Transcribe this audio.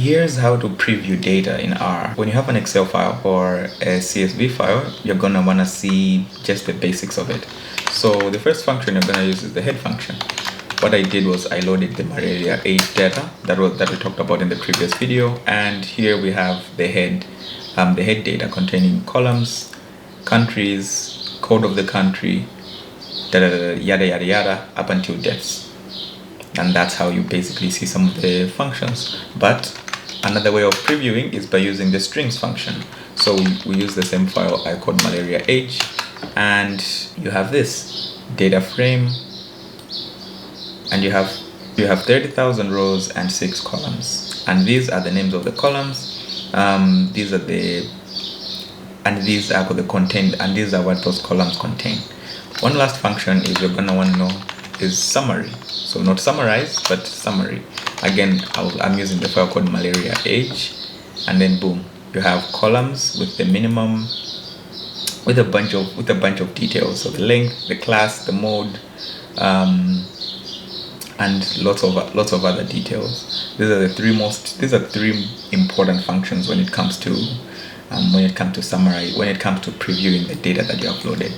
Here's how to preview data in R. When you have an Excel file or a CSV file, you're gonna wanna see just the basics of it. So the first function you're gonna use is the head function. What I did was I loaded the malaria age data that we talked about in the previous video, and here we have the head data containing columns, countries, code of the country, yada yada yada up until deaths. And that's how you basically see some of the functions. But another way of previewing is by using the strings function. So we use the same file I called malaria age, and you have this data frame, and you have 30,000 rows and 6 columns, and these are the names of the columns. These are the content, and these are what those columns contain. One last function is you're gonna want to know is summary. So not summarize, but summary. Again, I'm using the file called malaria age, and then boom, you have columns with the minimum, with a bunch of details. So the length, the class, the mode, and lots of other details. These are three important functions when it comes to summary, when it comes to previewing the data that you uploaded.